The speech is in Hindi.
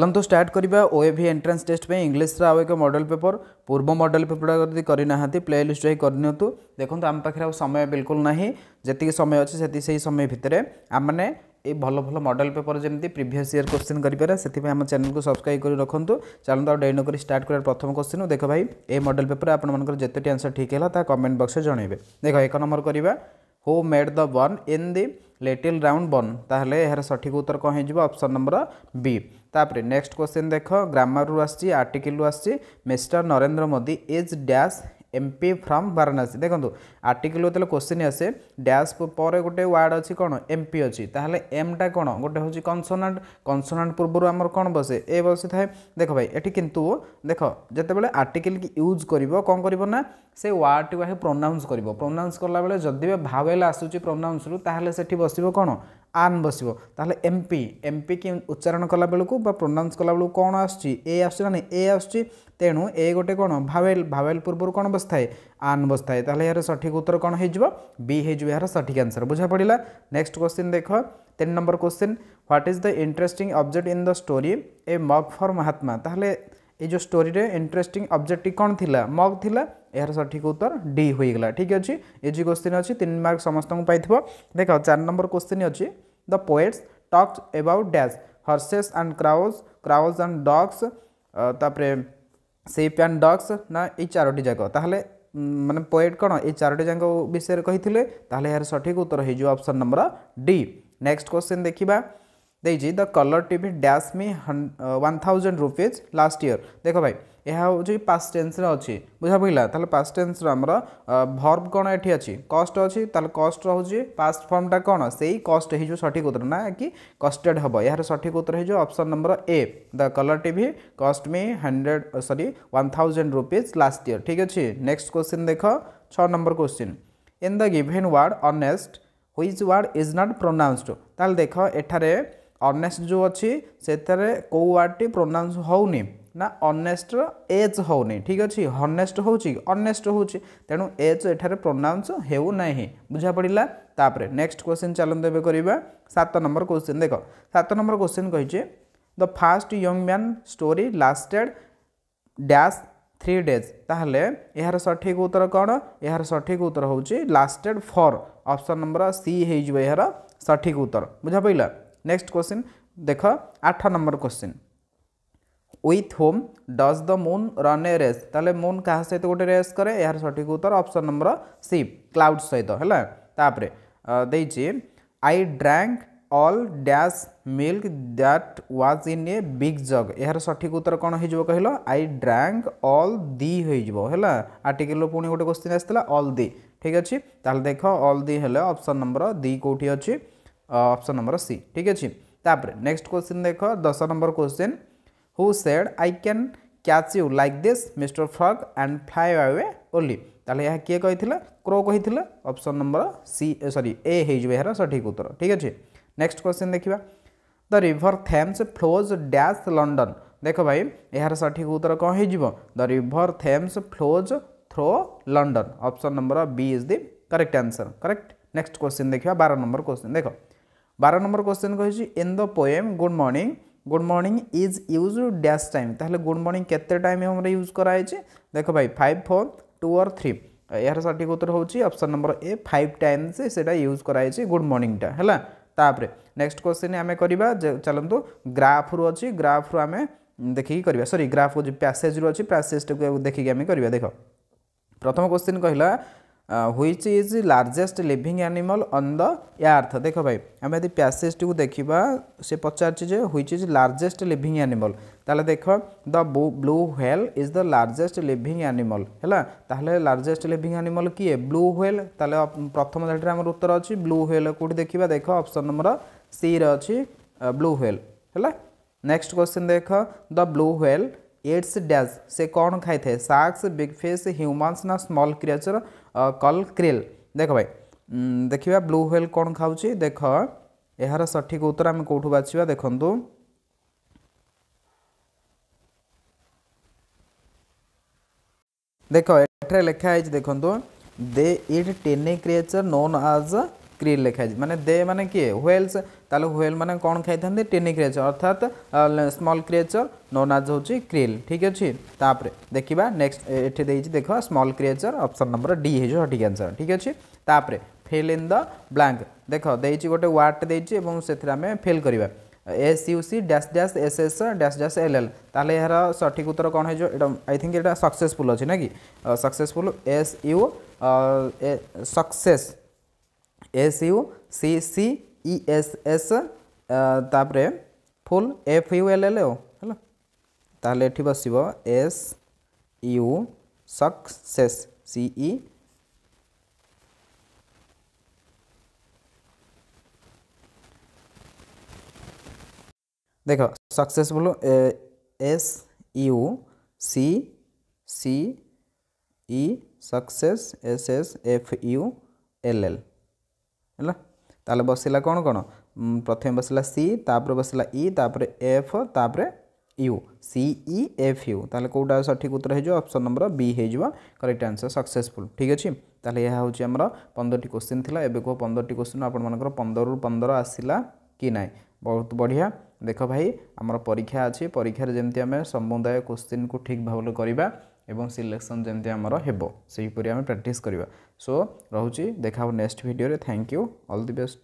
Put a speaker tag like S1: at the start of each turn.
S1: चलते स्टार्ट करवा ओएवी एंट्रेंस टेस्ट पे इंग्लिश आउ एक मॉडल पेपर पूर्व मॉडल पेपर जब करना प्ले लिस्ट करनी देखो आम पाखे समय बिल्कुल ना जी समय अच्छे से समय भितर आम मैंने ये भल भल मॉडल पेपर जमी प्रीवियस ईयर क्वेश्चन करें से आम चैनल को सब्सक्राइब कर रखु चलते आउ डेरी नक स्टार्ट कर प्रथम क्वेश्चन देख भाई ये मॉडल पेपर आपंकर जिते आंसर ठीक है कमेंट बॉक्स में जनइबे देख एक नंबर करवा हु मेड द बन इन दी लिटिल राउंड बन ताहले यार सठिक उत्तर कौन हो ऑप्शन नंबर बी तापर नेक्स्ट क्वेश्चन देख ग्रामर रु आसी आर्टिकल रु आसी mister Narendra Modi is dash MP from Varanasi देखो आर्टिकल जो क्वेश्चन आसे डैश पर गोटे वार्ड अच्छी कौन एमपी अच्छी ताहले एमटा कौन गोटे हूँ कनसोनाट कनसोनाट पूर्व आमर कौन बसे ए बसी थाए देख भाई ये किंतु देख जिते आर्टिकल की यूज कर कौन कर ना से वार्ड टी प्रोनाउंस कर प्रोनाउंस कला बेले जदि भावेल आसूँ प्रोनाउंस रु ताहले सेठी बसिबो कौन आन बसिबो ताहले एमपी एमपी की उच्चारण कला बेलू प्रोनाउंस कला बेलू कौन आसुची ए आसुची ना ए आसुची तेणु ए गोटे कौन भावेल भावेल पूर्व कौन बस थाए आन बस थाए ताहले यार सठिक उत्तर कौन हो बी हो यार सठिक आंसर बुझा पड़ा नेक्स्ट क्वेश्चन देख 3 number question what is the interesting object in the story a mug for Mahatma ताहले ये जो स्टोरी रे इंटरेस्टिंग ऑब्जेक्ट कौन थिला मग थिला यार सठिक उत्तर डी होईगला ठीक अच्छे ये जो क्वेश्चन अच्छी 3 मार्क समस्त पाइथिबो देख 4 नंबर क्वेश्चन अच्छी the poets talks about dash horses and Krause and dogs तापरे शेप एंड डॉग्स ना ये 4टी जाक ताहले माने पोएट कौन ये 4टी जाक विषय कही ताहले यार सठिक उत्तर हो option number D next question देखिबा देजी the colour TV dash me 1000 rupees last year देख भाई यह हूँ पास्ट टेन्स अच्छी बुझा पड़ा ताल पास्ट टेन्स आमर भर्ब कौन ये अच्छी कस्ट अच्छी ताल कस्ट रोचे पास्ट फॉर्मटा कौन से ही कस्ट हो सठिक उत्तर ना कि कस्टेड हम यार सठिक उत्तर हो option number A the colour TV कस्ट मी 1000 रुपीज लास्ट ईयर ठीक अच्छे नेक्स्ट क्वेश्चन देख 6 number question in the given word honest which word is not pronounced ताल देख एठारे ऑनेस्ट जो अच्छी से कौ वर्ड टी प्रोनाउंस होनी ना ऑनेस्ट एज होनी ठीक अच्छे हनेस्ट हो अनेस्ट हो तेणु एज एठारे प्रोनाउंस हो ना बुझा पड़ा तापर नेक्स्ट क्वेश्चन चलते एवं करवा 7 नंबर क्वेश्चन देख 7 नंबर क्वेश्चन कही the fast young man story lasted dash 3 days ताहले यार सठिक उत्तर कौन यार सठिक उत्तर हूँ lasted for option number C हो यार सठिक उत्तर बुझा पड़ा नेक्स्ट क्वेश्चन देख 8 number question with whom does the moon run a race ताले मून क्या सहित गोटे रेस करे यार सठिक उत्तर ऑप्शन नंबर सी क्लाउड सहित है तापर देछि I drank all dash milk that was in a big jug यार सठिक उत्तर कौन हो कहल आई ड्रैंक ऑल दी हो आर्टिकल पुणी गोटे क्वेश्चन आसाला ऑल दी ठीक अच्छे ताल देख ऑल दी है ऑप्शन नंबर दी कौटी अच्छी ऑप्शन नंबर सी ठीक अच्छे तापर नेक्स्ट क्वेश्चन देख 10 number question who said I can catch you like this mister frog and fly away only ताले यह किए कही क्रो कही option number C sorry A हो यार सठिक उत्तर ठीक अच्छे नेक्स्ट क्वेश्चन देखिए the river Thames flows dash London देख भाई यार सठिक उत्तर कौन हो the river Thames flows through London option number B is the correct answer correct next question देखिए 12 नंबर क्वेश्चन देख 12 नंबर क्वेश्चन कही in the poem good morning is use dash time ताहले गुड मॉर्निंग केते टाइम हम यूज कराई देख भाई 5 4 2 और 3 यार सठिक उत्तर हूँ ऑप्शन नंबर ए 5 टाइम्स से यूज कराई गुड मॉर्निंगटा है तापर नेक्स्ट क्वेश्चन आम करवा चलतु ग्राफ रु अच्छी ग्राफ रु आम देखिकी करवा सॉरी ग्राफ जो पैसेज रु अच्छी पैसेज टाक देखिकी आम करवा देख प्रथम क्वेश्चन कहला which is largest living animal on the earth देख भाई आम यदि पैसेज टी देखा से पचार which is largest living animal ताले देख the blue whale is the largest living animal है ताहले लार्जेस्ट लिविंग एनिमल किए ब्लू व्हेल ताले प्रथम धाड़ी आम उत्तर अच्छी ब्लू व्हेल कौटी देखा देख ऑप्शन नंबर सी अच्छी ब्लू व्हेल है नेक्स्ट क्वेश्चन देख द ब्लू व्हेल एट्स डैश से कौन खाई थे शार्क्स बिग फिश ह्यूमन्स ना स्मॉल क्रिएचर कल क्रिल देख भाई देखिए ब्लू व्हेल कौन खाऊँ देख यार सठिक उत्तर आम कौटू बाछा देखु देख एठारे लिखाई देखु they eat tiny creature known as krill लिखाई माने दे माने किए व्हेल्स ताले व्हेल माने कौन खाई था टिनी क्रिएचर अर्थात स्मॉल क्रिएचर नोन एज होची क्रिल ठीक अच्छे तापर देखा नेक्स्ट ये देख small creature option number D है सठिक आंसर ठीक अच्छे तापर फिल इन द ब्लैंक देख देती गोटे वार्ड देती से आम फिल करवा SUC dash dash SS dash dash LL ताले यार सठिक उत्तर कौन है आई थिंक ये सक्सेसफुल अच्छे ना कि सक्सेसफुल SU सक्सेस SUCCESS तापरे फुल FULL है ताले एठी बसिबो SU सक्सेस CE देख सक्सेसफुल SUCCE सक्सेस SSFULL है ताले बसला कौन कौन प्रथम बसला C तापर बसला E तापर F तापर U CEFU ताले कोटा सठिक उत्तर हो ऑप्शन नंबर बी हो करेक्ट आंसर सक्सेसफुल ठीक अच्छे ताले यह हूँ आमर 15टी क्वेश्चन थिला एबे को 15टी क्वेश्चन आपण मानकर 15 रु 15 आसिला कि ना बहुत बढ़िया देख भाई आमर परीक्षा अच्छी परीक्षा जमती आम समुदाय क्वेश्चन को ठीक भाव करवा एवं सिलेक्शन जमती आमर हेबो सेहीपरि आम प्रैक्टिस करवा सो रोची देखा नेक्स्ट वीडियो रे thank you all the best.